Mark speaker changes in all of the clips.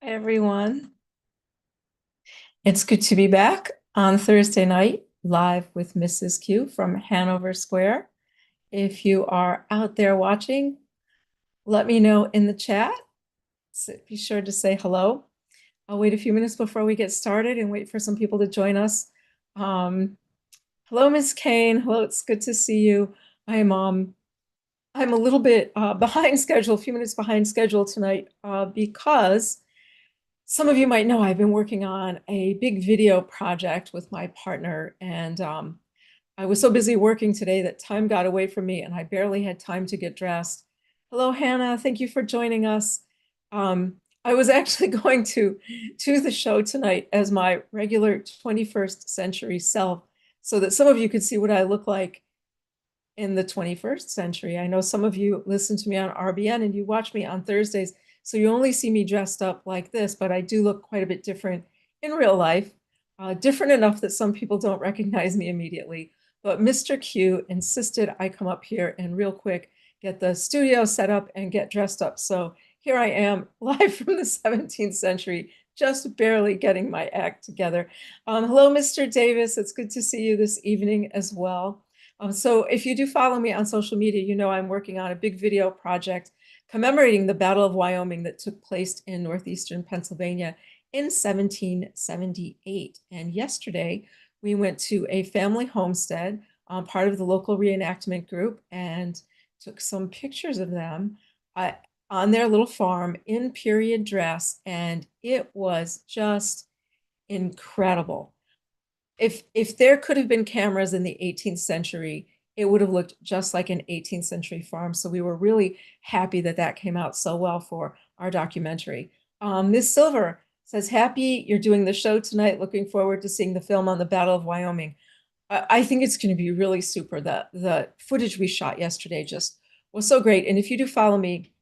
Speaker 1: Hi, everyone. It's good to be back on Thursday night, live with Mrs. Q from Hanover Square. If you are out there watching, let me know in the chat. So be sure to say hello. I'll wait a few minutes before we get started and wait for some people to join us. Um, Hello, Miss Kane. Hello, it's good to see you. I'm a little bit behind schedule, a few minutes behind schedule tonight because some of you might know I've been working on a big video project with my partner, and I was so busy working today that time got away from me and I barely had time to get dressed. Hello, Hannah. Thank you for joining us. I was actually going to the show tonight as my regular 21st century self so that some of you could see what I look like in the 21st century. I know some of you listen to me on RBN and you watch me on Thursdays, so you only see me dressed up like this, but I do look quite a bit different in real life, different enough that some people don't recognize me immediately. But Mr. Q insisted I come up here and real quick get the studio set up and get dressed up. So here I am live from the 17th century, just barely getting my act together. Hello, Mr. Davis. It's good to see you this evening as well. So if you do follow me on social media, you know I'm working on a big video project commemorating the Battle of Wyoming that took place in northeastern Pennsylvania in 1778. And yesterday, we went to a family homestead, part of the local reenactment group, and took some pictures of them uh, on their little farm in period dress, and it was just incredible. If there could have been cameras in the 18th century, it would have looked just like an 18th century farm. So we were really happy that that came out so well for our documentary. Ms. Silver says, happy you're doing the show tonight. Looking forward to seeing the film on the Battle of Wyoming. I think it's going to be really super. The footage we shot yesterday just was so great. And if you do follow me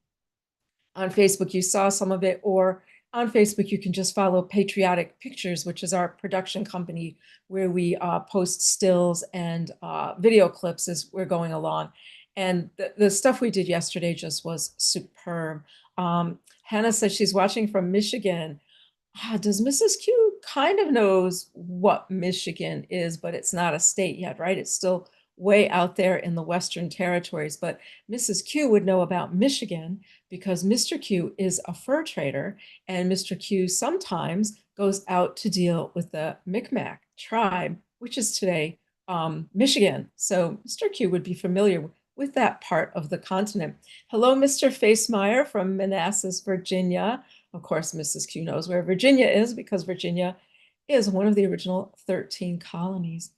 Speaker 1: on Facebook, you saw some of it, or on Facebook, you can just follow Patriotic Pictures, which is our production company where we post stills and video clips as we're going along. And the stuff we did yesterday just was superb. Hannah says she's watching from Michigan. Does Mrs. Q kind of knows what Michigan is, but it's not a state yet, right? It's still way out there in the Western territories. But Mrs. Q would know about Michigan because Mr. Q is a fur trader, and Mr. Q sometimes goes out to deal with the Micmac tribe, which is today Michigan. So Mr. Q would be familiar with that part of the continent. Hello, Mr. Facemeyer from Manassas, Virginia. Of course, Mrs. Q knows where Virginia is because Virginia is one of the original 13 colonies.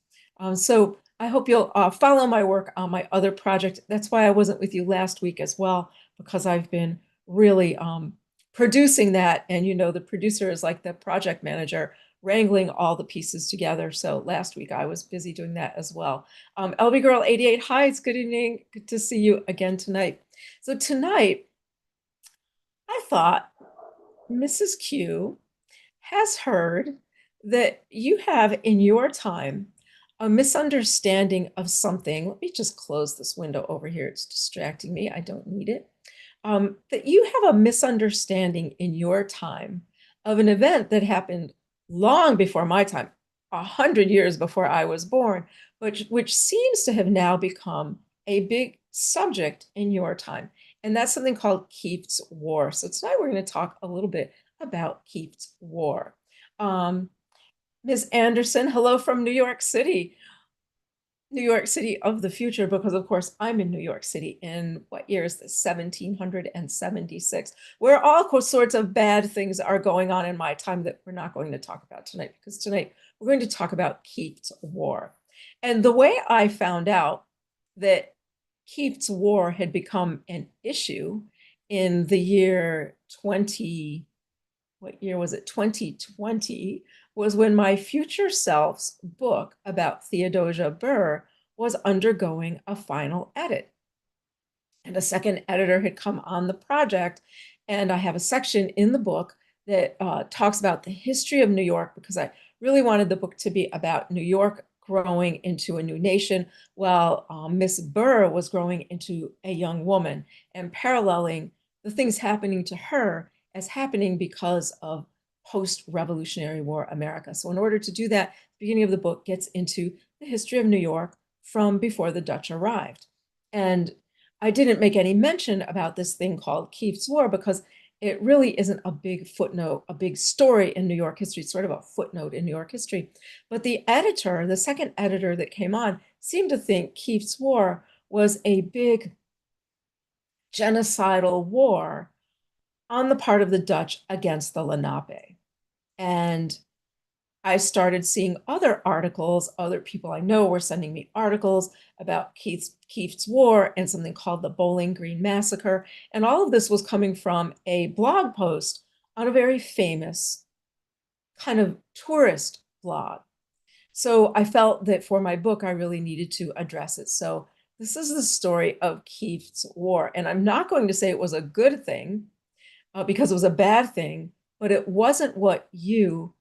Speaker 1: So I hope you'll follow my work on my other project. That's why I wasn't with you last week as well, because I've been really producing that. And you know, the producer is like the project manager, wrangling all the pieces together. So last week I was busy doing that as well. LB Girl 88, hi, it's good evening. Good to see you again tonight. So tonight, I thought Mrs. Q has heard that you have in your time a misunderstanding of something. Let me just close this window over here. It's distracting me. I don't need it. That you have a misunderstanding in your time of an event that happened long before my time, 100 years before I was born, but which seems to have now become a big subject in your time. And that's something called Kieft's War. So tonight we're going to talk a little bit about Kieft's War. Ms. Anderson, hello from New York City. New York City of the future, because of course I'm in New York City in what year is this? 1776, where all sorts of bad things are going on in my time that we're not going to talk about tonight, because tonight we're going to talk about Kieft's War. And the way I found out that Kieft's War had become an issue in the year 20, what year was it? 2020, was when my future self's book about Theodosia Burr was undergoing a final edit. And a second editor had come on the project. And I have a section in the book that talks about the history of New York, because I really wanted the book to be about New York growing into a new nation, while Miss Burr was growing into a young woman, and paralleling the things happening to her as happening because of post-Revolutionary War America. So in order to do that, the beginning of the book gets into the history of New York from before the Dutch arrived. And I didn't make any mention about this thing called Kieft's War because it really isn't a big footnote, a big story in New York history. It's sort of a footnote in New York history. But the editor, the second editor that came on, seemed to think Kieft's War was a big genocidal war on the part of the Dutch against the Lenape. And I started seeing other articles. Other people I know were sending me articles about Kieft's War and something called the Bowling Green Massacre. And all of this was coming from a blog post on a very famous kind of tourist blog. So I felt that for my book, I really needed to address it. So this is the story of Kieft's War. And I'm not going to say it was a good thing because it was a bad thing, but it wasn't what you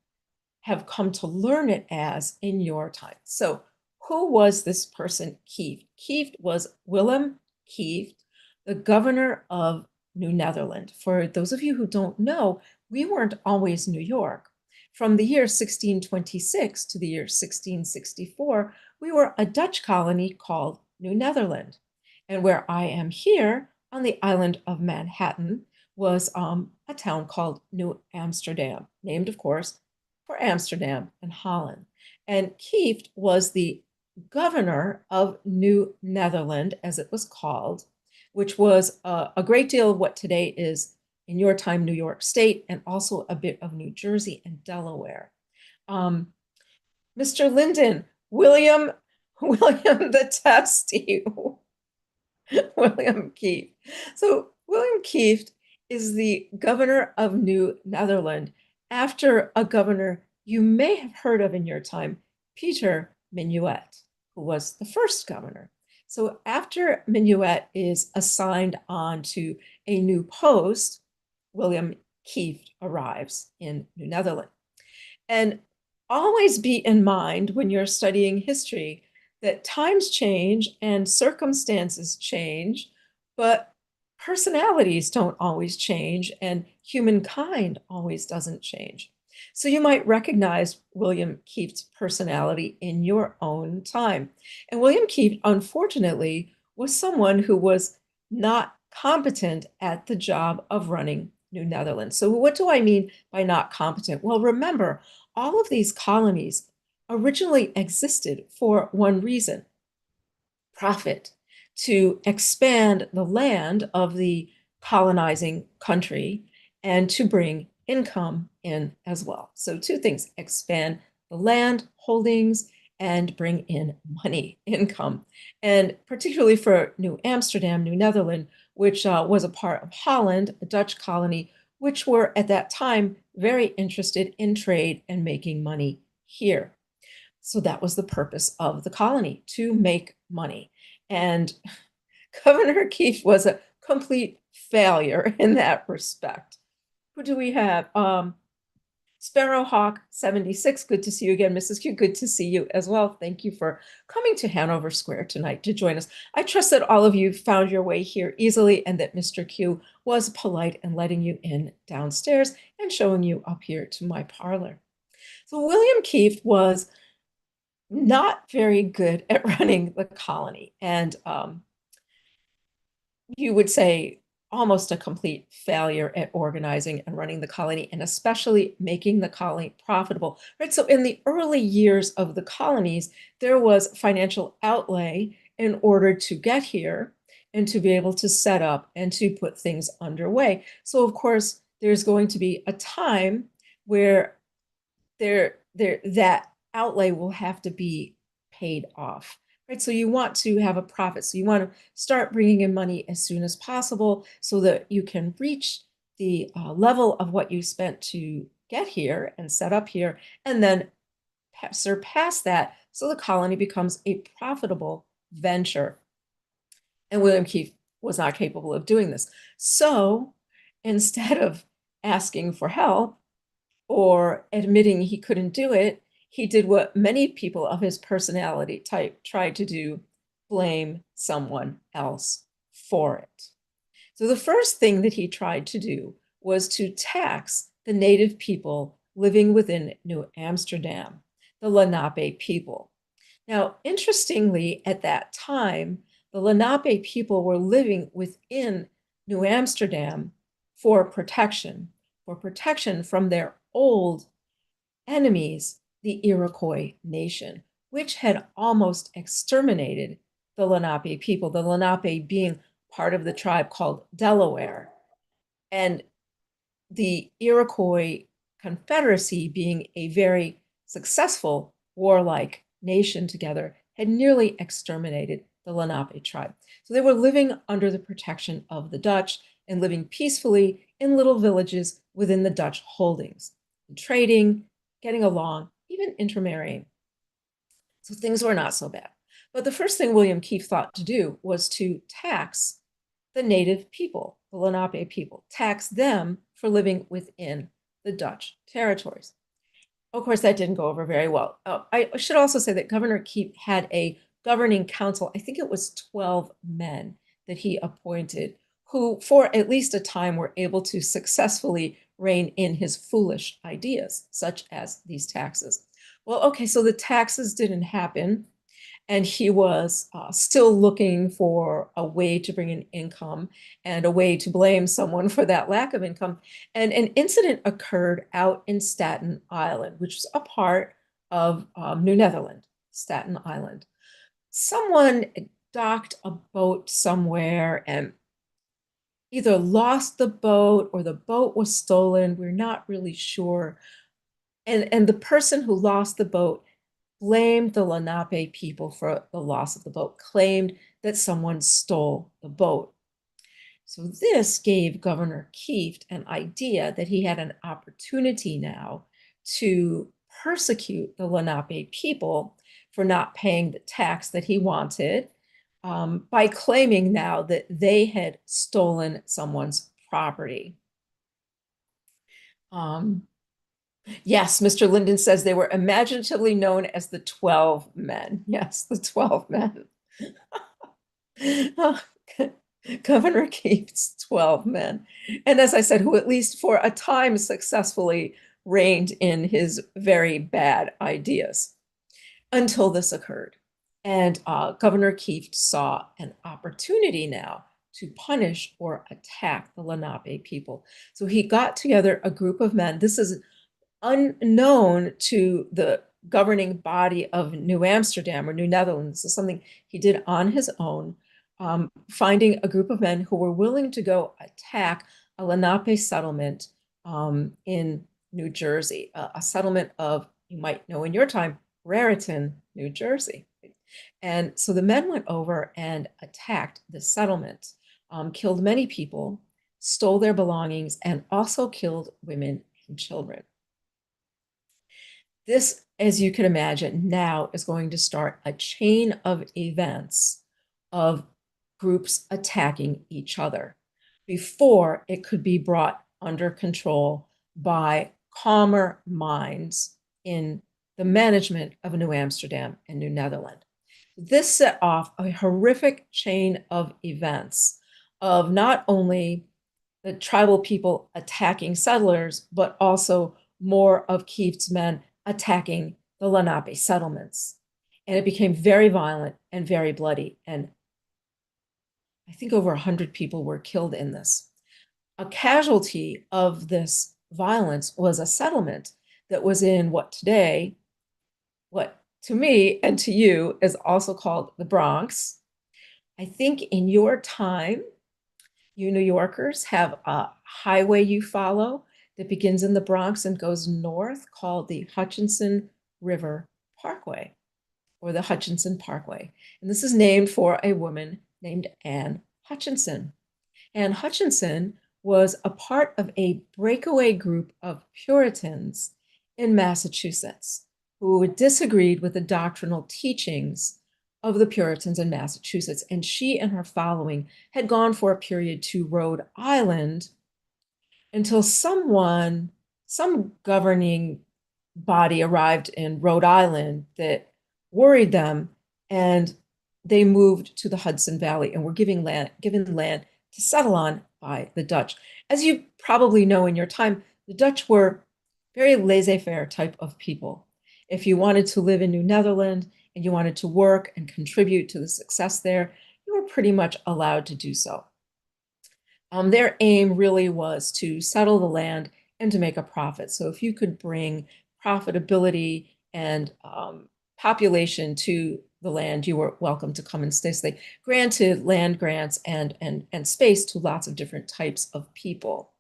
Speaker 1: have come to learn it as in your time. So who was this person, Kieft? Kieft was Willem Kieft, the governor of New Netherland. For those of you who don't know, we weren't always New York. From the year 1626 to the year 1664, we were a Dutch colony called New Netherland. And where I am here on the island of Manhattan was a town called New Amsterdam, named, of course, for Amsterdam and Holland. And Kieft was the governor of New Netherland, as it was called, which was a great deal of what today is, in your time, New York State, and also a bit of New Jersey and Delaware. Mr. Linden, William the Testy, William Kieft. So William Kieft is the governor of New Netherland after a governor you may have heard of in your time, Peter Minuet, who was the first governor. So after Minuet is assigned on to a new post, William Kieft arrives in New Netherland. And always be in mind when you're studying history that times change and circumstances change, but personalities don't always change and humankind always doesn't change. So you might recognize William Kieft's personality in your own time. And William Kieft, unfortunately, was someone who was not competent at the job of running New Netherlands. So what do I mean by not competent? Well, remember, all of these colonies originally existed for one reason: profit, to expand the land of the colonizing country and to bring income in as well. So two things: expand the land holdings and bring in money, income. And particularly for New Amsterdam, New Netherland, which was a part of Holland, a Dutch colony, which were at that time very interested in trade and making money here. So that was the purpose of the colony, to make money. And Governor Kieft was a complete failure in that respect. Who do we have? Sparrowhawk 76. Good to see you again, Mrs. Q. Good to see you as well. Thank you for coming to Hanover Square tonight to join us. I trust that all of you found your way here easily and that Mr. Q was polite in letting you in downstairs and showing you up here to my parlor. So William Kieft was not very good at running the colony, and you would say almost a complete failure at organizing and running the colony, and especially making the colony profitable, right? So in the early years of the colonies, there was financial outlay in order to get here and to be able to set up and to put things underway. So of course, there's going to be a time where that outlay will have to be paid off. Right? So you want to have a profit. So you want to start bringing in money as soon as possible so that you can reach the level of what you spent to get here and set up here, and then surpass that so the colony becomes a profitable venture. And William Kieft was not capable of doing this. So instead of asking for help or admitting he couldn't do it, he did what many people of his personality type tried to do: blame someone else for it. So the first thing that he tried to do was to tax the native people living within New Amsterdam, the Lenape people. Now, interestingly, at that time, the Lenape people were living within New Amsterdam for protection from their old enemies, the Iroquois nation, which had almost exterminated the Lenape people, the Lenape being part of the tribe called Delaware, and the Iroquois Confederacy being a very successful warlike nation together had nearly exterminated the Lenape tribe. So they were living under the protection of the Dutch and living peacefully in little villages within the Dutch holdings, trading, getting along, even intermarrying. So things were not so bad. But the first thing William Kieft thought to do was to tax the native people, the Lenape people, tax them for living within the Dutch territories. Of course, that didn't go over very well. I should also say that Governor Kieft had a governing council, I think it was 12 men that he appointed, who for at least a time were able to successfully rein in his foolish ideas, such as these taxes. Well, okay, so the taxes didn't happen, and he was still looking for a way to bring in income and a way to blame someone for that lack of income. And an incident occurred out in Staten Island, which was a part of New Netherlands, Staten Island. Someone docked a boat somewhere and either lost the boat or the boat was stolen. We're not really sure. And the person who lost the boat blamed the Lenape people for the loss of the boat, claimed that someone stole the boat. So this gave Governor Kieft an idea that he had an opportunity now to persecute the Lenape people for not paying the tax that he wanted, by claiming now that they had stolen someone's property. Yes, Mr. Linden says they were imaginatively known as the 12 men. Yes, the 12 men. Governor Kieft's 12 men. And as I said, who at least for a time successfully reined in his very bad ideas until this occurred. And Governor Kieft saw an opportunity now to punish or attack the Lenape people. So he got together a group of men. This is unknown to the governing body of New Amsterdam or New Netherlands. This is something he did on his own, finding a group of men who were willing to go attack a Lenape settlement in New Jersey, a settlement of, you might know in your time, Raritan, New Jersey. And so the men went over and attacked the settlement, killed many people, stole their belongings, and also killed women and children. This, as you can imagine, now is going to start a chain of events of groups attacking each other before it could be brought under control by calmer minds in the management of New Amsterdam and New Netherlands. This set off a horrific chain of events of not only the tribal people attacking settlers, but also more of Kieft's men attacking the Lenape settlements. And it became very violent and very bloody. And I think over 100 people were killed in this. A casualty of this violence was a settlement that was in what today, what to me and to you is also called the Bronx. I think in your time, you New Yorkers have a highway you follow that begins in the Bronx and goes north called the Hutchinson River Parkway or the Hutchinson Parkway. And this is named for a woman named Anne Hutchinson. Anne Hutchinson was a part of a breakaway group of Puritans in Massachusetts who disagreed with the doctrinal teachings of the Puritans in Massachusetts. And she and her following had gone for a period to Rhode Island until some governing body arrived in Rhode Island that worried them, and they moved to the Hudson Valley and were given land to settle on by the Dutch. As you probably know in your time, the Dutch were very laissez-faire type of people. If you wanted to live in New Netherlands and you wanted to work and contribute to the success there, you were pretty much allowed to do so. Their aim really was to settle the land and to make a profit. So if you could bring profitability and population to the land, you were welcome to come and stay. So they granted land grants and space to lots of different types of people.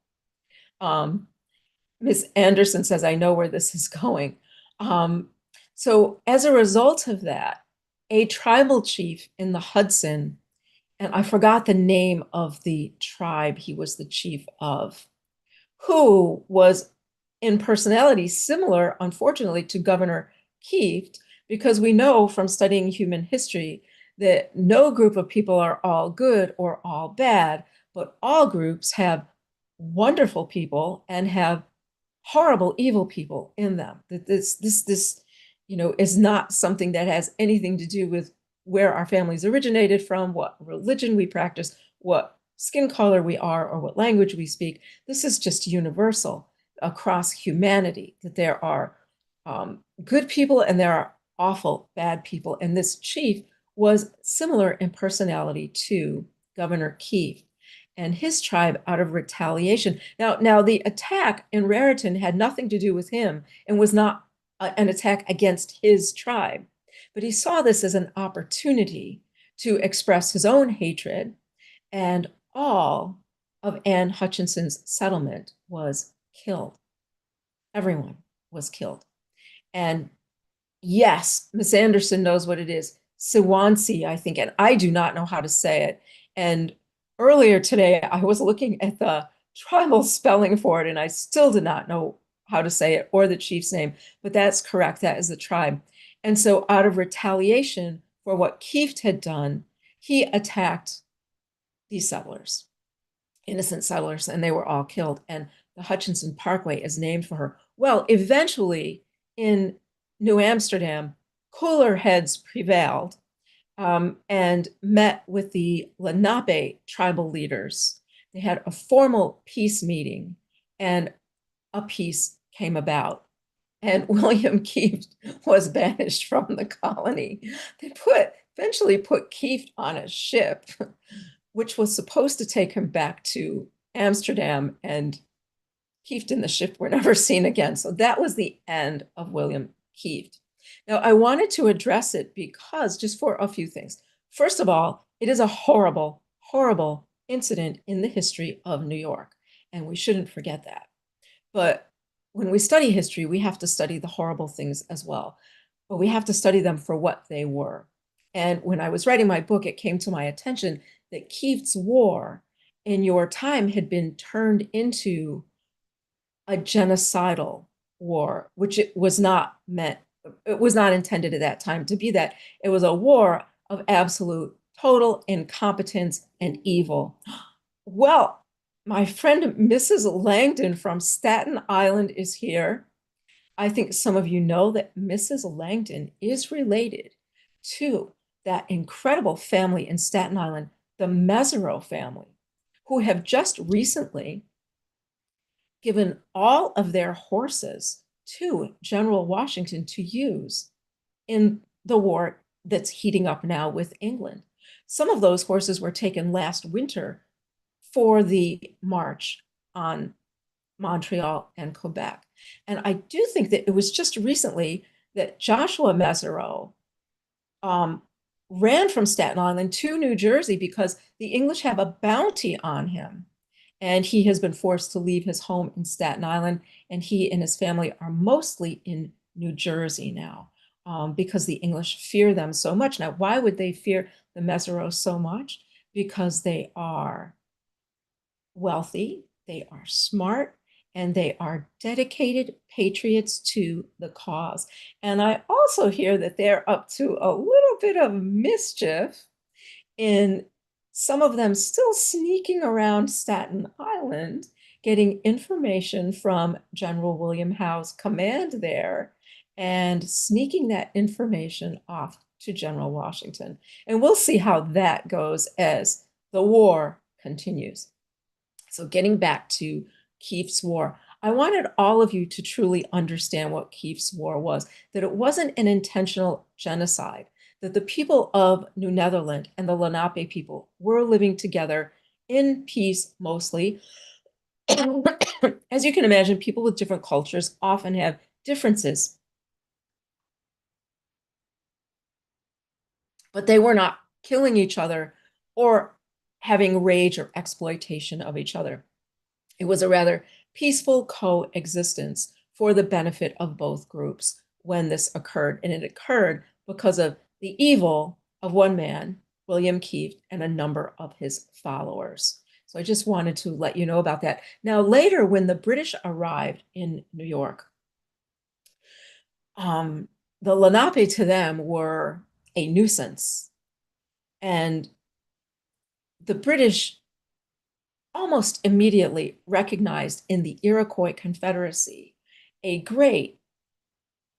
Speaker 1: Miss Anderson says, I know where this is going. Um, so as a result of that, a tribal chief in the Hudson, and I forgot the name of the tribe he was the chief of, who was in personality similar, unfortunately, to Governor Kieft, because we know from studying human history that no group of people are all good or all bad, but all groups have wonderful people and have horrible, evil people in them. That this, is not something that has anything to do with where our families originated from, what religion we practice, what skin color we are, or what language we speak. This is just universal across humanity, that there are good people and there are awful bad people. And this chief was similar in personality to Governor Kieft and his tribe out of retaliation. Now the attack in Raritan had nothing to do with him and was not an attack against his tribe, but he saw this as an opportunity to express his own hatred, and all of Anne Hutchinson's settlement was killed. Everyone was killed. And yes, Miss Anderson knows what it is. Siwansi, I think, and I do not know how to say it. And earlier today, I was looking at the tribal spelling for it, and I still did not know how to say it or the chief's name, but that's correct. That is the tribe. And so, out of retaliation for what Kieft had done, he attacked these settlers, innocent settlers, and they were all killed. And the Hutchinson Parkway is named for her. Well, eventually, in New Amsterdam, cooler heads prevailed and met with the Lenape tribal leaders. They had a formal peace meeting, and a peace came about. And William Kieft was banished from the colony. They eventually put Kieft on a ship, which was supposed to take him back to Amsterdam, and Kieft and the ship were never seen again. So that was the end of William Kieft. Now, I wanted to address it because just for a few things. First of all, it is a horrible, horrible incident in the history of New York, and we shouldn't forget that. But when we study history, we have to study the horrible things as well, but we have to study them for what they were. And when I was writing my book, it came to my attention that Kieft's war in your time had been turned into a genocidal war, which it was not intended at that time to be that. It was a war of absolute total incompetence and evil. Well, my friend Mrs. Langdon from Staten Island is here. I think some of you know that Mrs. Langdon is related to that incredible family in Staten Island, the Mesereau family, who have just recently given all of their horses to General Washington to use in the war that's heating up now with England. Some of those horses were taken last winter for the march on Montreal and Quebec. And I do think that it was just recently that Joshua Mesereau ran from Staten Island to New Jersey because the English have a bounty on him. And he has been forced to leave his home in Staten Island, and he and his family are mostly in New Jersey now because the English fear them so much. Now, why would they fear the Mesereaus so much? Because they are wealthy, they are smart, and they are dedicated patriots to the cause. And I also hear that they're up to a little bit of mischief in some of them still sneaking around Staten Island, getting information from General William Howe's command there and sneaking that information off to General Washington. And we'll see how that goes as the war continues. So getting back to Kieft's War, I wanted all of you to truly understand what Kieft's War was, that it wasn't an intentional genocide, that the people of New Netherland and the Lenape people were living together in peace mostly. As you can imagine, people with different cultures often have differences, but they were not killing each other or having rage or exploitation of each other. It was a rather peaceful coexistence for the benefit of both groups when this occurred. And it occurred because of the evil of one man, Willem Kieft, and a number of his followers. So I just wanted to let you know about that. Now, later, when the British arrived in New York, the Lenape to them were a nuisance. And the British almost immediately recognized in the Iroquois Confederacy a great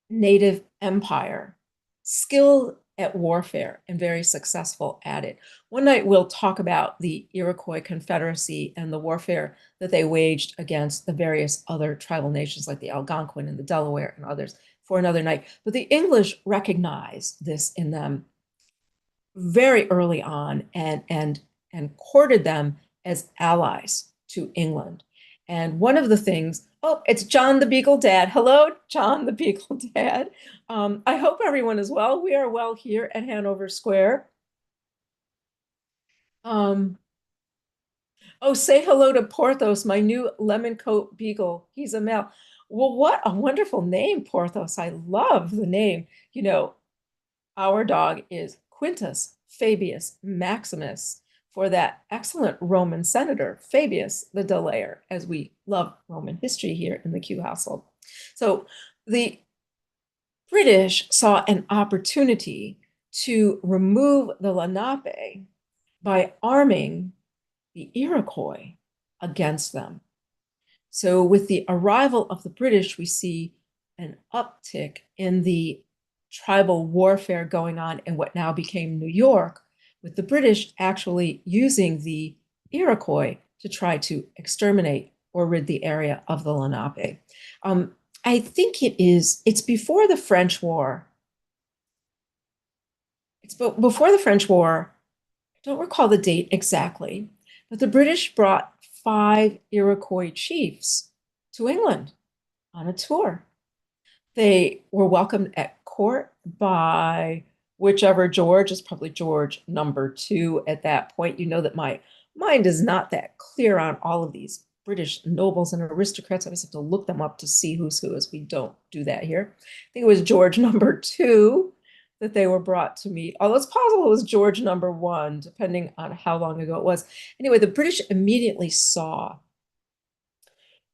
Speaker 1: native empire, skilled at warfare and very successful at it. One night we'll talk about the Iroquois Confederacy and the warfare that they waged against the various other tribal nations like the Algonquin and the Delaware and others for another night. But the English recognized this in them very early on and courted them as allies to England. And one of the things, oh, it's John the Beagle Dad. Hello, John the Beagle Dad. I hope everyone is well. We are well here at Hanover Square. Oh, say hello to Porthos, my new lemon coat beagle. He's a male. Well, what a wonderful name, Porthos. I love the name. You know, our dog is Quintus Fabius Maximus for that excellent Roman senator, Fabius the Delayer, as we love Roman history here in the Q household. So the British saw an opportunity to remove the Lenape by arming the Iroquois against them. So with the arrival of the British, we see an uptick in the tribal warfare going on in what now became New York, with the British actually using the Iroquois to try to exterminate or rid the area of the Lenape. I think it's before the French War. It's before the French War. I don't recall the date exactly, but the British brought 5 Iroquois chiefs to England on a tour. They were welcomed at court by whichever George, is probably George #2 at that point. You know that my mind is not that clear on all of these British nobles and aristocrats. I always have to look them up to see who's who, as we don't do that here. I think it was George #2 that they were brought to meet, although it's possible it was George #1, depending on how long ago it was. Anyway, the British immediately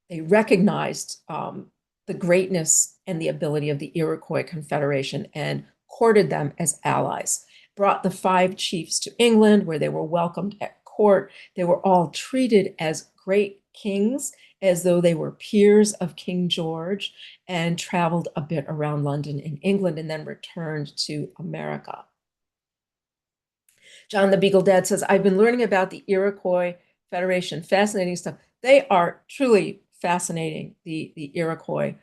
Speaker 1: they recognized the greatness and the ability of the Iroquois Confederation and courted them as allies. Brought the 5 chiefs to England, where they were welcomed at court. They were all treated as great kings, as though they were peers of King George, and traveled a bit around London and England, and then returned to America. John the Beagle Dad says, I've been learning about the Iroquois Federation. Fascinating stuff. They are truly fascinating, the Iroquois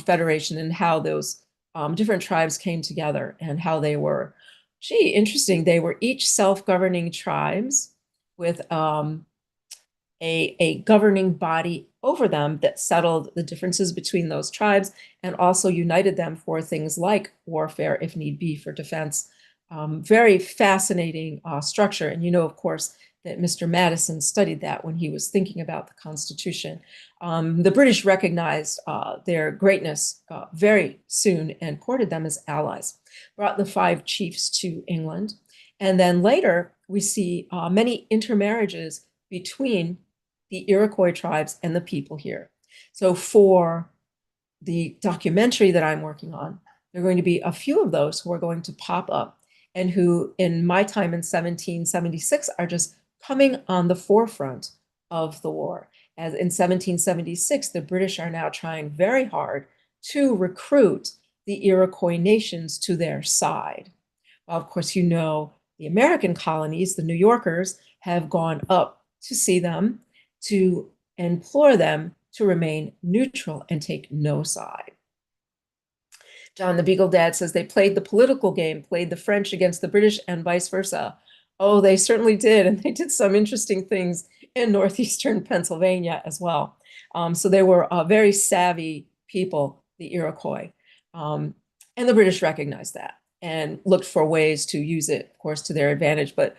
Speaker 1: Federation, and how those different tribes came together and how they were, interesting. They were each self-governing tribes with a governing body over them that settled the differences between those tribes and also united them for things like warfare, if need be, for defense. Very fascinating structure. And you know, of course, that Mr. Madison studied that when he was thinking about the Constitution. The British recognized their greatness very soon and courted them as allies, brought the 5 chiefs to England. And then later, we see many intermarriages between the Iroquois tribes and the people here. So for the documentary that I'm working on, there are going to be a few of those who are going to pop up and who, in my time in 1776, are just coming on the forefront of the war. As in 1776, the British are now trying very hard to recruit the Iroquois nations to their side. Well, of course, you know, the American colonies, the New Yorkers, have gone up to see them, to implore them to remain neutral and take no side. John the Beagle Dad says they played the political game, played the French against the British and vice versa. Oh, they certainly did. And they did some interesting things in northeastern Pennsylvania as well. So they were very savvy people, the Iroquois. And the British recognized that and looked for ways to use it, of course, to their advantage, but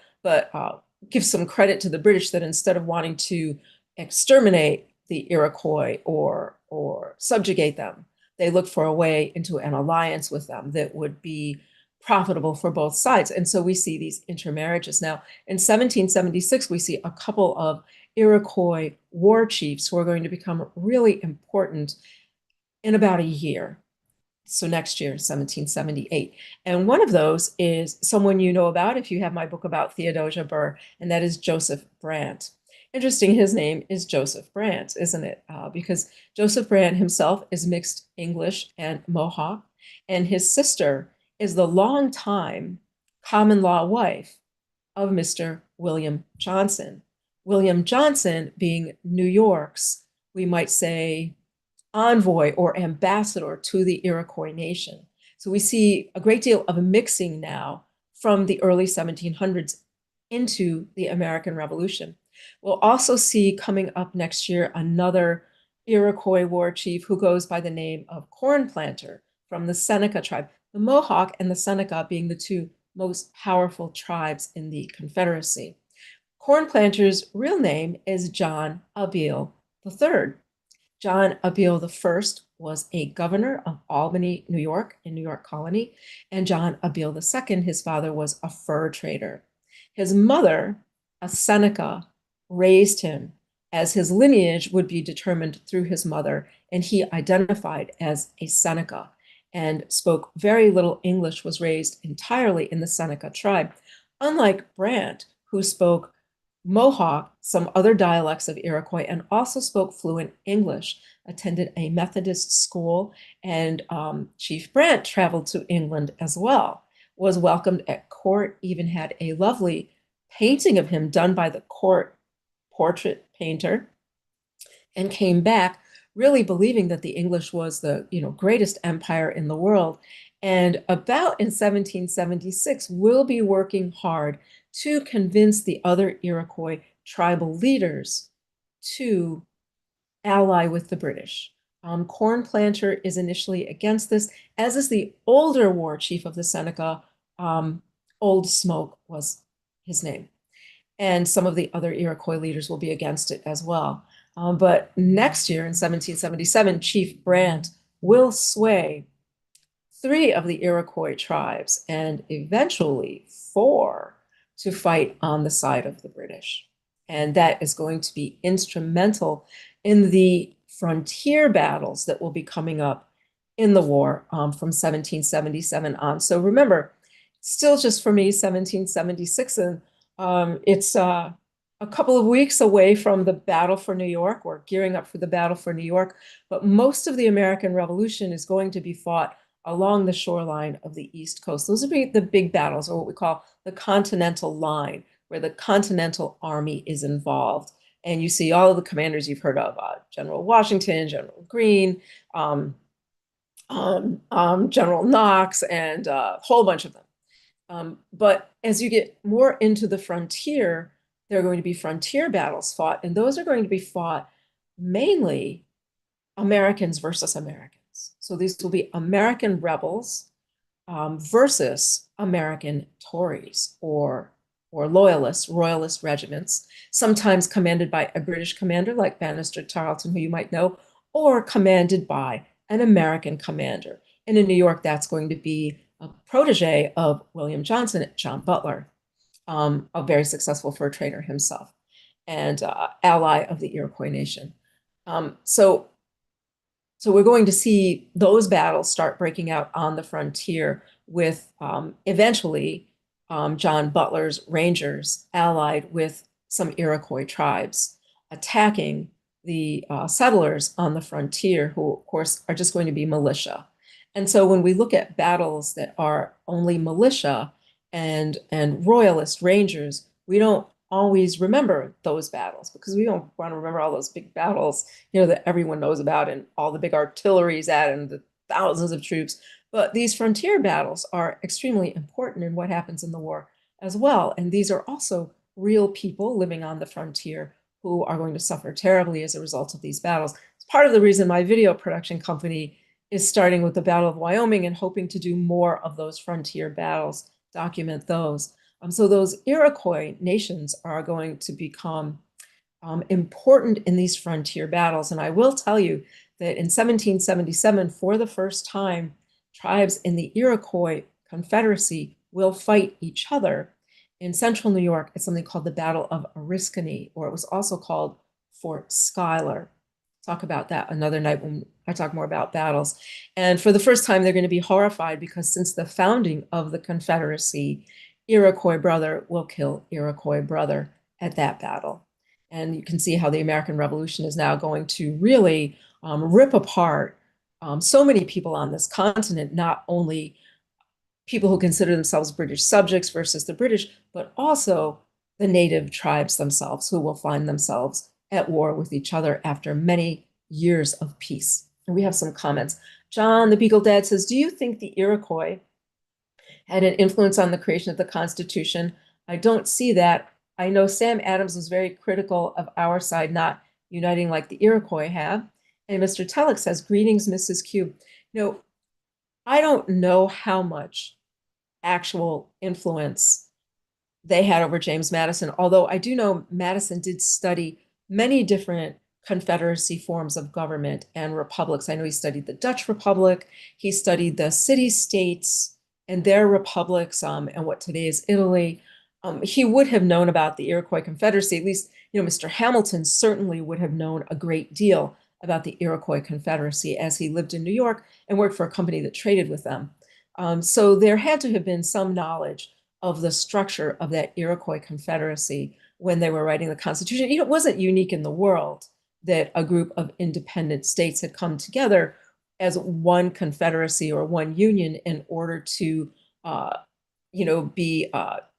Speaker 1: give some credit to the British that instead of wanting to exterminate the Iroquois or subjugate them, they looked for a way into an alliance with them that would be profitable for both sides. And so we see these intermarriages. Now, in 1776, we see a couple of Iroquois war chiefs who are going to become really important in about a year. So next year, 1778. And one of those is someone you know about if you have my book about Theodosia Burr, and that is Joseph Brant. Interesting, his name is Joseph Brant, isn't it? Because Joseph Brant himself is mixed English and Mohawk, and his sister is the longtime common law wife of Mr. William Johnson. William Johnson being New York's, we might say, envoy or ambassador to the Iroquois nation. So we see a great deal of mixing now from the early 1700s into the American Revolution. We'll also see coming up next year another Iroquois war chief who goes by the name of Corn Planter from the Seneca tribe, the Mohawk and the Seneca being the two most powerful tribes in the Confederacy. Corn Planter's real name is John Abiel III. John Abiel I was a governor of Albany, New York, in New York Colony, and John Abiel II, his father, was a fur trader. His mother, a Seneca, raised him as his lineage would be determined through his mother, and he identified as a Seneca and spoke very little English, was raised entirely in the Seneca tribe, unlike Brant, who spoke Mohawk, some other dialects of Iroquois, and also spoke fluent English, attended a Methodist school, and Chief Brant traveled to England as well, was welcomed at court, even had a lovely painting of him done by the court portrait painter, and came back really believing that the English was the greatest empire in the world. And about in 1776, will be working hard to convince the other Iroquois tribal leaders to ally with the British. Corn Planter is initially against this, as is the older war chief of the Seneca. Old Smoke was his name. And some of the other Iroquois leaders will be against it as well. But next year in 1777, Chief Brant will sway 3 of the Iroquois tribes and eventually 4 to fight on the side of the British. And that is going to be instrumental in the frontier battles that will be coming up in the war from 1777 on. So remember, still just for me, 1776, and it's a couple of weeks away from the battle for New York. We're gearing up for the battle for New York, but most of the American Revolution is going to be fought along the shoreline of the East Coast. Those would be the big battles, or what we call the Continental Line, where the Continental Army is involved. And you see all of the commanders you've heard of, General Washington, General Greene, General Knox, and a whole bunch of them. But as you get more into the frontier, there are going to be frontier battles fought, and those are going to be fought mainly Americans versus Americans. So these will be American rebels versus American Tories or loyalists, royalist regiments, sometimes commanded by a British commander like Bannister Tarleton, who you might know, or commanded by an American commander. And in New York, that's going to be a protege of William Johnson, John Butler, a very successful fur trader himself, and ally of the Iroquois nation. So we're going to see those battles start breaking out on the frontier with eventually John Butler's Rangers allied with some Iroquois tribes attacking the settlers on the frontier, who of course are just going to be militia. And so when we look at battles that are only militia and royalist rangers, we don't always remember those battles because we don't want to remember all those big battles, that everyone knows about and all the big artillery's at and the thousands of troops. But these frontier battles are extremely important in what happens in the war as well. And these are also real people living on the frontier who are going to suffer terribly as a result of these battles. It's part of the reason my video production company is starting with the Battle of Wyoming and hoping to do more of those frontier battles, document those. So those Iroquois nations are going to become important in these frontier battles. And I will tell you that in 1777, for the first time, tribes in the Iroquois Confederacy will fight each other. In central New York, it's something called the Battle of Oriskany, or it was also called Fort Schuyler. Talk about that another night when I talk more about battles. And for the first time, they're going to be horrified because since the founding of the Confederacy, Iroquois brother will kill Iroquois brother at that battle. And you can see how the American Revolution is now going to really rip apart so many people on this continent, not only people who consider themselves British subjects versus the British, but also the native tribes themselves who will find themselves at war with each other after many years of peace. And we have some comments. John, the Beagle Dad, says, do you think the Iroquois had an influence on the creation of the Constitution? I don't see that. I know Sam Adams was very critical of our side not uniting like the Iroquois have. And Mr. Telek says, greetings, Mrs. Q. I don't know how much actual influence they had over James Madison, although I do know Madison did study many different Confederacy forms of government and republics. I know he studied the Dutch Republic, he studied the city-states and their republics, and what today is Italy. He would have known about the Iroquois Confederacy. At least, Mr. Hamilton certainly would have known a great deal about the Iroquois Confederacy as he lived in New York and worked for a company that traded with them. So there had to have been some knowledge of the structure of that Iroquois Confederacy when they were writing the Constitution. It wasn't unique in the world that a group of independent states had come together as one confederacy or one union in order to, be, what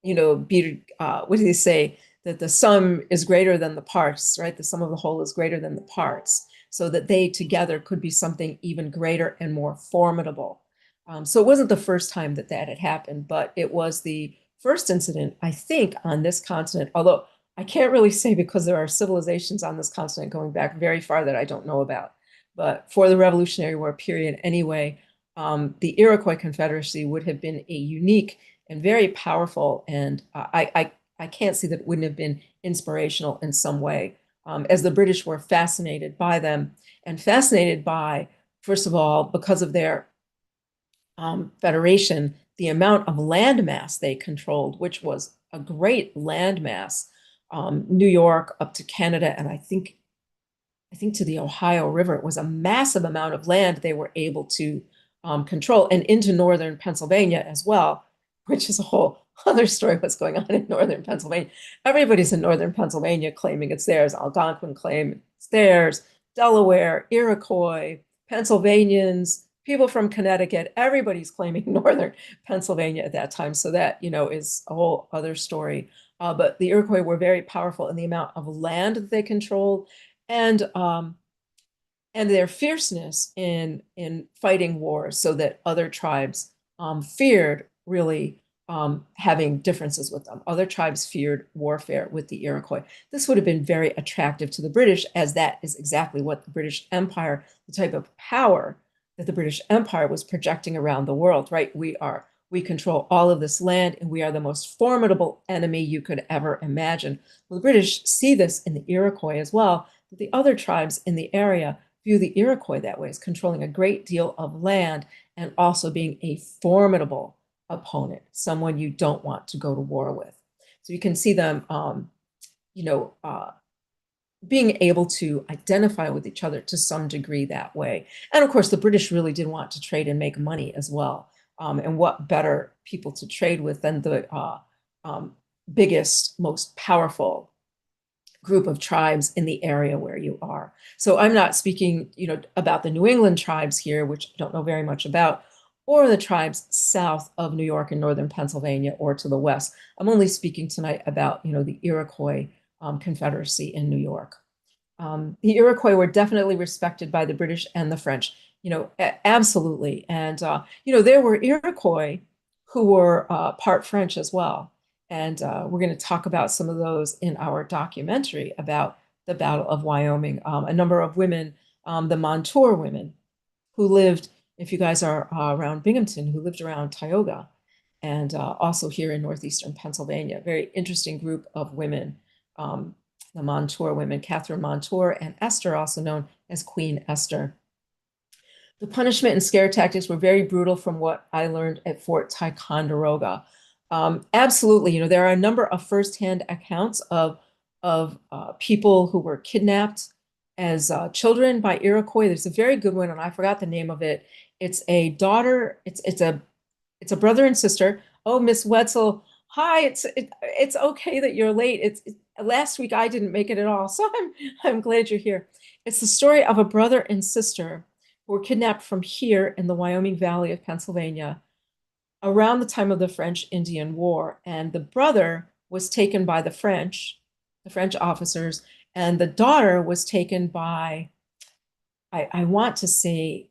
Speaker 1: do they say? That the sum is greater than the parts, right? The sum of the whole is greater than the parts, so that they together could be something even greater and more formidable. So it wasn't the first time that that had happened, but it was the first incident, I think, on this continent, although I can't really say because there are civilizations on this continent going back very far that I don't know about. But for the Revolutionary War period anyway, the Iroquois Confederacy would have been a unique and very powerful, and I can't see that it wouldn't have been inspirational in some way, as the British were fascinated by them and fascinated by, first of all, because of their federation, the amount of land mass they controlled, which was a great land mass, New York up to Canada, and I think to the Ohio River. It was a massive amount of land they were able to control, and into northern Pennsylvania as well, which is a whole other story what's going on in northern Pennsylvania. Everybody's in northern Pennsylvania claiming it's theirs. Algonquin claim it's theirs. Delaware, Iroquois, Pennsylvanians, people from Connecticut, everybody's claiming northern Pennsylvania at that time. So that, is a whole other story. But the Iroquois were very powerful in the amount of land that they controlled, and their fierceness in fighting wars, so that other tribes feared really having differences with them. Other tribes feared warfare with the Iroquois. This would have been very attractive to the British, as that is exactly what the British Empire, the type of power that the British Empire was projecting around the world, right? We control all of this land, and we are the most formidable enemy you could ever imagine. Well, the British see this in the Iroquois as well, but the other tribes in the area view the Iroquois that way, as controlling a great deal of land and also being a formidable opponent, someone you don't want to go to war with. So you can see them, being able to identify with each other to some degree that way. And of course, the British really did want to trade and make money as well. And what better people to trade with than the biggest, most powerful group of tribes in the area where you are. So I'm not speaking, about the New England tribes here, which I don't know very much about, or the tribes south of New York and northern Pennsylvania or to the west. I'm only speaking tonight about, the Iroquois Confederacy in New York. The Iroquois were definitely respected by the British and the French, absolutely. And, there were Iroquois who were part French as well. And we're going to talk about some of those in our documentary about the Battle of Wyoming. A number of women, the Montour women, who lived, if you guys are around Binghamton, who lived around Tioga and also here in northeastern Pennsylvania. Very interesting group of women, the Montour women, Catherine Montour and Esther, also known as Queen Esther. The punishment and scare tactics were very brutal from what I learned at Fort Ticonderoga. Absolutely, there are a number of firsthand accounts of people who were kidnapped as children by Iroquois. There's a very good one, and I forgot the name of it. It's a daughter. It's a brother and sister. Oh, Miss Wetzel, hi. It's okay that you're late. Last week I didn't make it at all, so I'm glad you're here. It's the story of a brother and sister who were kidnapped from here in the Wyoming Valley of Pennsylvania around the time of the French Indian War. And the brother was taken by the French officers, and the daughter was taken by, I want to say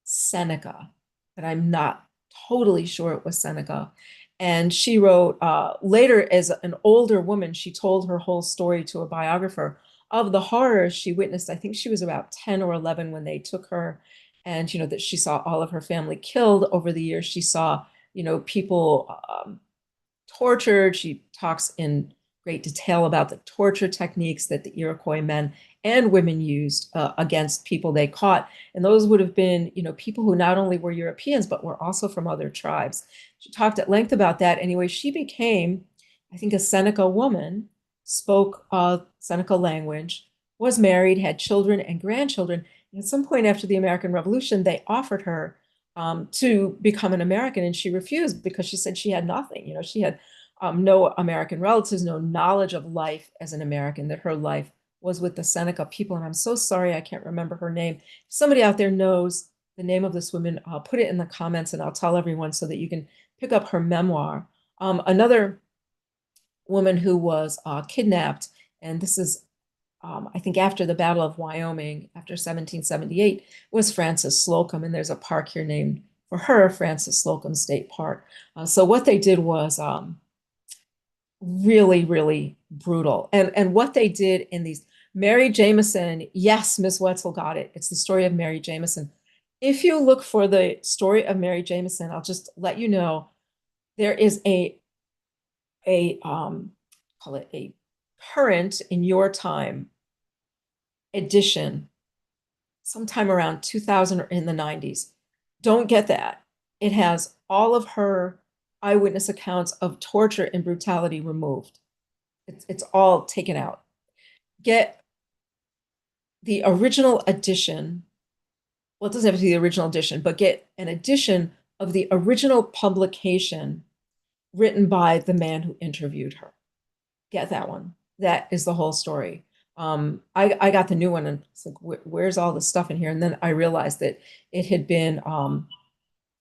Speaker 1: Seneca, but I'm not totally sure it was Seneca. And she wrote later, as an older woman, she told her whole story to a biographer of the horrors she witnessed. I think she was about 10 or 11 when they took her, and that she saw all of her family killed over the years. She saw, people tortured. She talks in great detail about the torture techniques that the Iroquois men and women used against people they caught. And those would have been, people who not only were Europeans, but were also from other tribes. She talked at length about that. Anyway, she became, I think, a Seneca woman, spoke Seneca language, was married, had children and grandchildren. And at some point after the American Revolution, they offered her to become an American, and she refused because she said she had nothing. She had no American relatives, no knowledge of life as an American, that her life was with the Seneca people. And I'm so sorry I can't remember her name. If somebody out there knows the name of this woman, I'll put it in the comments and I'll tell everyone so that you can pick up her memoir. Another woman who was kidnapped, and this is I think after the Battle of Wyoming, after 1778, was Frances Slocum. And there's a park here named for her, Frances Slocum State Park. So what they did was really, really brutal. And what they did in these, Mary Jameson, yes, Miss Wetzel got it. It's the story of Mary Jameson. If you look for the story of Mary Jameson, I'll just let you know, there is a call it a current in your time edition sometime around 2000 or in the 90s. Don't get that. It has all of her eyewitness accounts of torture and brutality removed. It's all taken out. Get the original edition. Well, it doesn't have to be the original edition, but get an edition of the original publication written by the man who interviewed her. Get that one. That is the whole story. I got the new one, and it's like, where's all the stuff in here? And then I realized that it had been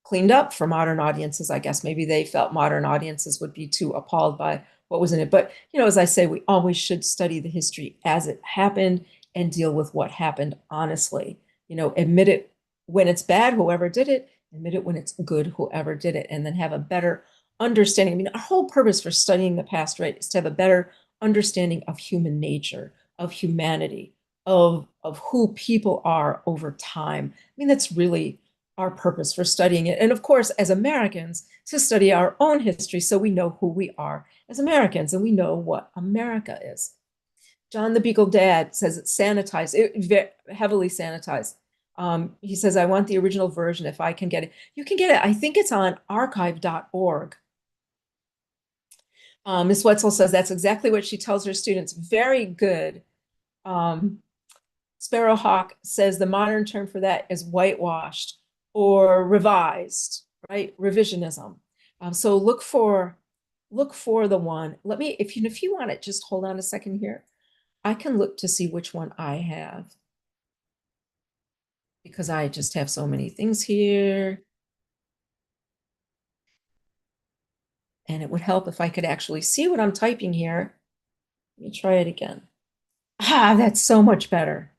Speaker 1: cleaned up for modern audiences. I guess maybe they felt modern audiences would be too appalled by what was in it. But, as I say, we always should study the history as it happened and deal with what happened honestly. Admit it when it's bad, whoever did it, admit it when it's good, whoever did it, and then have a better understanding. I mean, our whole purpose for studying the past, right, is to have a better understanding of human nature, of humanity, of who people are over time. I mean, that's really our purpose for studying it. And of course, as Americans, to study our own history so we know who we are as Americans and we know what America is. John the Beagle Dad says it's sanitized, heavily sanitized. He says, I want the original version if I can get it. You can get it. I think it's on archive.org. Ms. Wetzel says that's exactly what she tells her students. Very good. Sparrowhawk says the modern term for that is whitewashed or revised, right? Revisionism. So look for the one. Let me, if you want it, just hold on a second here. I can look to see which one I have because I just have so many things here. And it would help if I could actually see what I'm typing here. Let me try it again. Ah, that's so much better.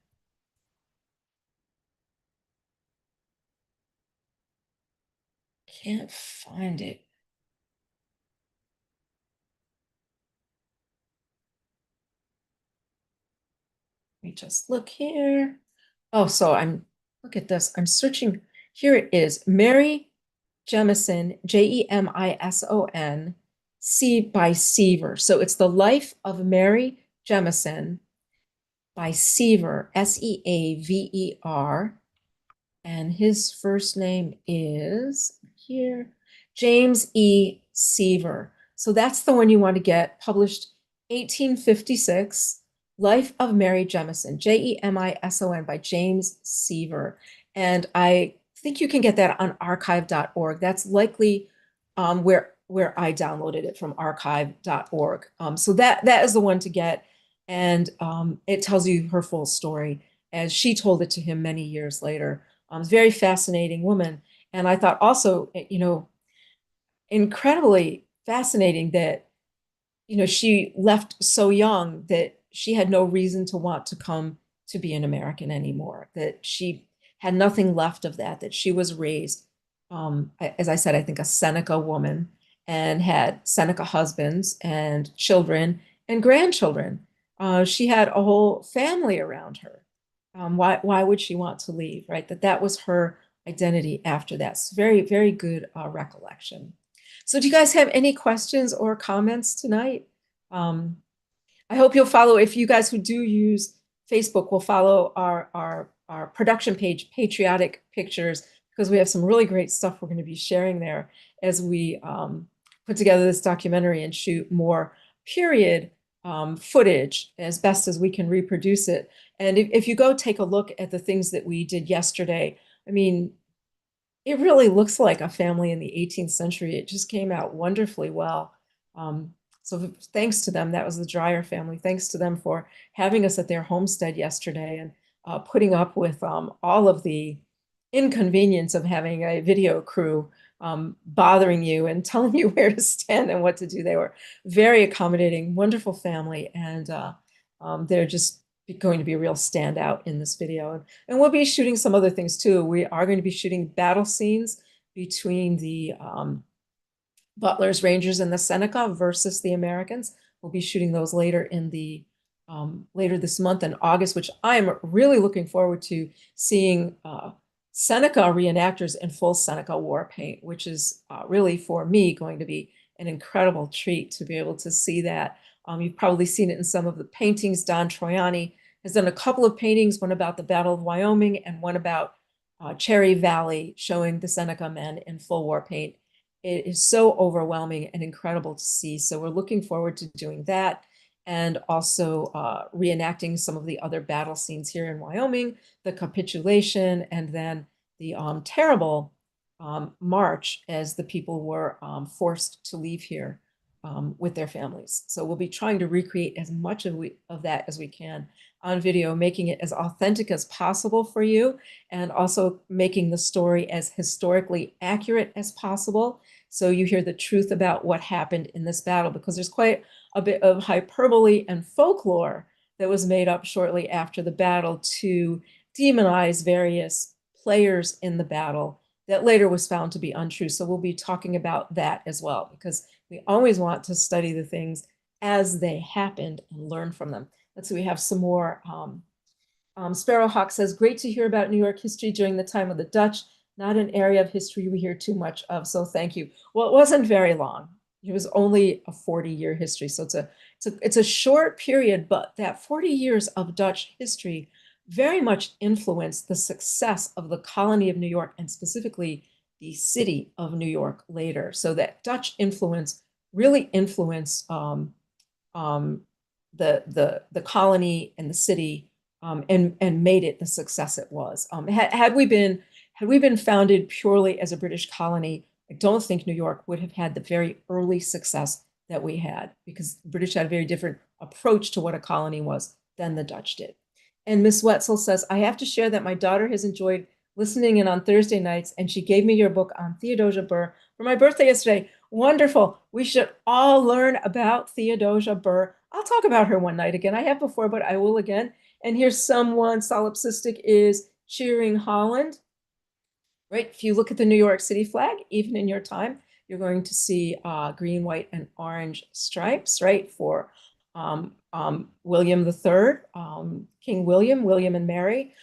Speaker 1: Can't find it. Let me just look here. Oh, so look at this. I'm searching. Here it is. Mary Jemison, Jemison, C by Seaver. So it's The Life of Mary Jemison by Seaver, Seaver. And his first name is here, James E. Seaver. So that's the one you want to get, published 1856, Life of Mary Jemison, Jemison by James Seaver. And I think you can get that on archive.org. That's likely where I downloaded it, from archive.org. So that is the one to get. And it tells you her full story as she told it to him many years later. Very fascinating woman. And I thought also, incredibly fascinating that, she left so young that she had no reason to want to come to be an American anymore, that she had nothing left of that, that she was raised, as I said, I think a Seneca woman, and had Seneca husbands and children and grandchildren. She had a whole family around her. Why would she want to leave, right? That was her identity after that. It's very, very good recollection. So do you guys have any questions or comments tonight? Um, I hope you'll follow, if you guys who do use Facebook will follow our production page, Patriotic Pictures, because we have some really great stuff we're going to be sharing there as we put together this documentary and shoot more period footage as best as we can reproduce it. And if you go take a look at the things that we did yesterday, I mean, it really looks like a family in the 18th century. It just came out wonderfully well. Um, so thanks to them. That was the Dreyer family. Thanks to them for having us at their homestead yesterday and putting up with all of the inconvenience of having a video crew bothering you and telling you where to stand and what to do. They were very accommodating, wonderful family, and they're just going to be a real standout in this video. And we'll be shooting some other things too. We are going to be shooting battle scenes between the Butler's Rangers and the Seneca versus the Americans. We'll be shooting those later this month in August, which I'm really looking forward to seeing Seneca reenactors in full Seneca war paint, which is really for me going to be an incredible treat to be able to see that. You've probably seen it in some of the paintings. Don Troiani has done a couple of paintings, one about the Battle of Wyoming and one about Cherry Valley, showing the Seneca men in full war paint. It is so overwhelming and incredible to see. So we're looking forward to doing that, and also reenacting some of the other battle scenes here in Wyoming, the capitulation, and then the terrible march as the people were forced to leave here with their families. So we'll be trying to recreate as much of that as we can on video, making it as authentic as possible for you, and also making the story as historically accurate as possible, so you hear the truth about what happened in this battle, because there's quite a bit of hyperbole and folklore that was made up shortly after the battle to demonize various players in the battle that later was found to be untrue. So we'll be talking about that as well, because we always want to study the things as they happened and learn from them. Let's see, we have some more. Sparrowhawk says, great to hear about New York history during the time of the Dutch. Not an area of history we hear too much of, so thank you. Well, it wasn't very long. It was only a 40-year history, so it's a short period, but that 40 years of Dutch history very much influenced the success of the colony of New York, and specifically the city of New York later. So that Dutch influence really influenced the colony and the city, and made it the success it was. Had we been founded purely as a British colony, I don't think New York would have had the very early success that we had, because the British had a very different approach to what a colony was than the Dutch did. And Miss Wetzel says, I have to share that my daughter has enjoyed listening in on Thursday nights, and she gave me your book on Theodosia Burr for my birthday yesterday. Wonderful. We should all learn about Theodosia Burr. I'll talk about her one night again. I have before, but I will again. And here's someone solipsistic is cheering Holland, right? If you look at the New York City flag, even in your time, you're going to see green, white, and orange stripes, right? For William III, King William, William and Mary.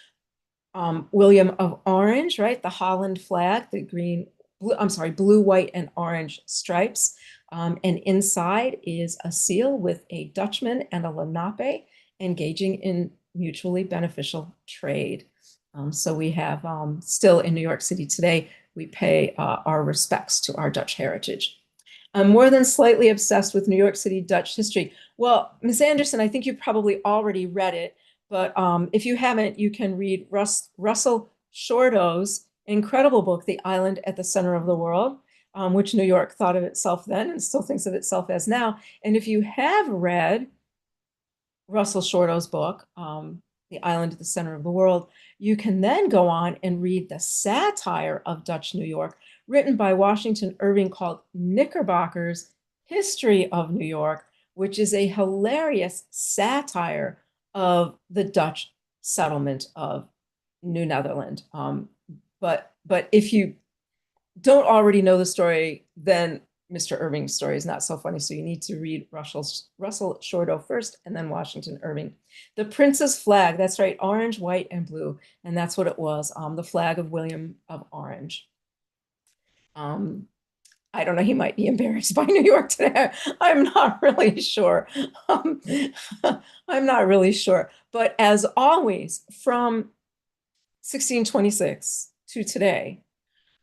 Speaker 1: William of Orange, right? The Holland flag, the green, blue, I'm sorry, blue, white, and orange stripes. And inside is a seal with a Dutchman and a Lenape engaging in mutually beneficial trade. So we have still in New York City today, we pay our respects to our Dutch heritage. I'm more than slightly obsessed with New York City Dutch history. Well, Ms. Anderson, I think you probably already read it, but if you haven't, you can read Russell Shorto's incredible book, The Island at the Center of the World, which New York thought of itself then and still thinks of itself as now. And if you have read Russell Shorto's book, The Island at the Center of the World, you can then go on and read the satire of Dutch New York, written by Washington Irving, called Knickerbocker's History of New York, which is a hilarious satire of the Dutch settlement of New Netherland. But if you don't already know the story, then Mr. Irving's story is not so funny. So you need to read Russell Shorto first and then Washington Irving. The Prince's flag, that's right, orange, white, and blue. And that's what it was, the flag of William of Orange. I don't know, he might be embarrassed by New York today. I'm not really sure. I'm not really sure. But as always, from 1626 to today,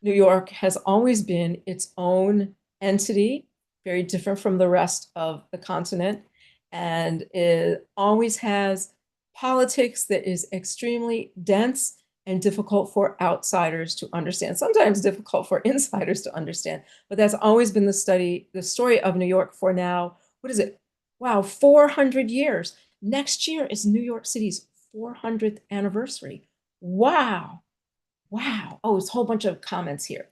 Speaker 1: New York has always been its own entity, very different from the rest of the continent. And it always has politics that is extremely dense and difficult for outsiders to understand, sometimes difficult for insiders to understand. But that's always been the story of New York for now, what is it? Wow, 400 years. Next year is New York City's 400th anniversary. Wow. Wow. Oh, it's a whole bunch of comments here.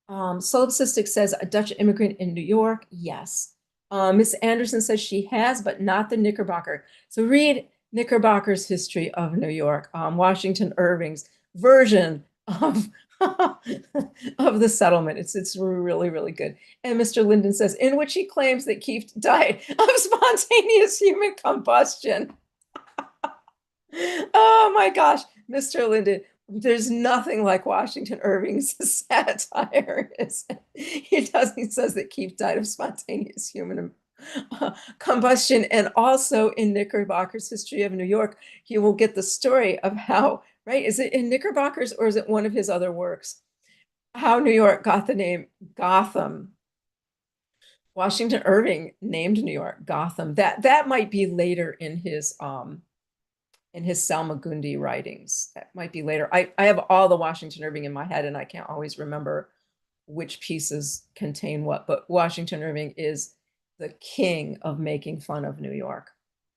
Speaker 1: Solipsistic says a Dutch immigrant in New York. Yes. Miss Anderson says she has, but not the Knickerbocker. So read Knickerbocker's History of New York, Washington Irving's version of of the settlement. It's really, really good. And Mr. Linden says, in which he claims that Kieft died of spontaneous human combustion. Oh my gosh, Mr. Linden, there's nothing like Washington Irving's satire. He says that Kieft died of spontaneous human combustion. And also in Knickerbocker's History of New York, you will get the story of how, right? Is it in Knickerbocker's or is it one of his other works? How New York got the name Gotham. Washington Irving named New York Gotham. That might be later in his Salmagundi writings. That might be later. I have all the Washington Irving in my head and I can't always remember which pieces contain what, but Washington Irving is the king of making fun of New York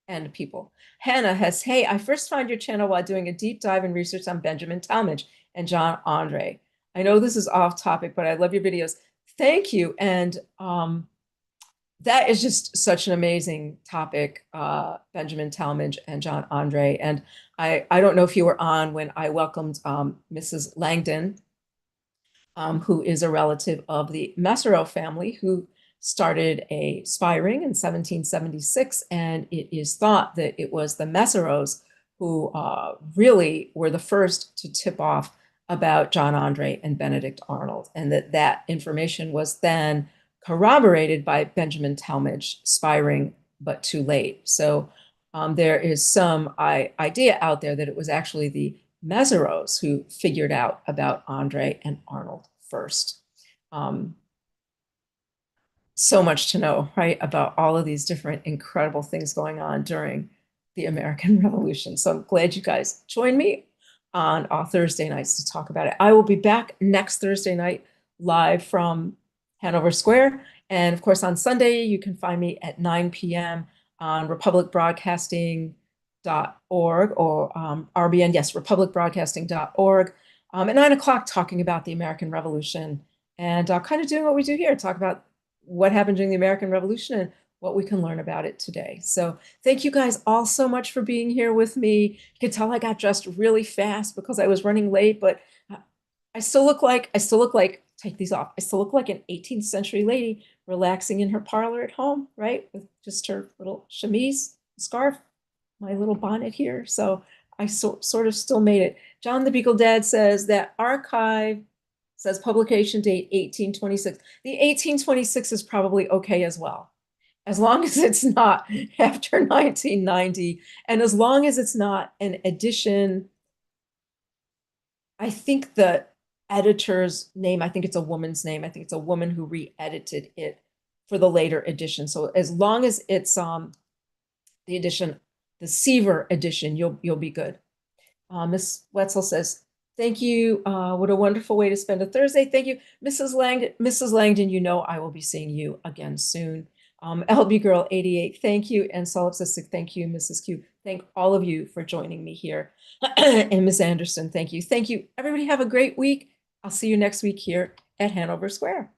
Speaker 1: and people. Hannah has, hey, I first found your channel while doing a deep dive and research on Benjamin Talmadge and John Andre. I know this is off topic, but I love your videos. Thank you. And that is just such an amazing topic, Benjamin Talmadge and John Andre. And I don't know if you were on when I welcomed Mrs. Langdon, who is a relative of the Mesereau family, who started a spy ring in 1776. And it is thought that it was the Mesereaus who really were the first to tip off about John Andre and Benedict Arnold, and that information was then corroborated by Benjamin Talmadge spy ring, but too late. So there is some idea out there that it was actually the Mesereaus who figured out about Andre and Arnold first. So much to know, right, about all of these different incredible things going on during the American Revolution. So I'm glad you guys joined me on Thursday nights to talk about it. I will be back next Thursday night live from Hanover Square. And of course, on Sunday, you can find me at 9 p.m. on republicbroadcasting.org or RBN, yes, republicbroadcasting.org at 9 o'clock talking about the American Revolution and kind of doing what we do here, talk about what happened during the American Revolution and what we can learn about it today. So thank you guys all so much for being here with me. You can tell I got dressed really fast because I was running late, but I still look like, take these off. I still look like an 18th century lady relaxing in her parlor at home, right? With just her little chemise, scarf, my little bonnet here. So I sort of still made it. John the Beagle Dad says that archive says publication date 1826. The 1826 is probably okay as well, as long as it's not after 1990, and as long as it's not an edition. I think the editor's name, I think it's a woman's name. I think it's a woman who re-edited it for the later edition. So as long as it's the edition, the Seaver edition, you'll be good. Miss Wetzel says, thank you. What a wonderful way to spend a Thursday. Thank you, Mrs. Langdon. Mrs. Langdon, you know I will be seeing you again soon. LB Girl 88, thank you. And Solipsistic, thank you, Mrs. Q. Thank all of you for joining me here. And Miss Anderson, thank you. Thank you. Everybody have a great week. I'll see you next week here at Hanover Square.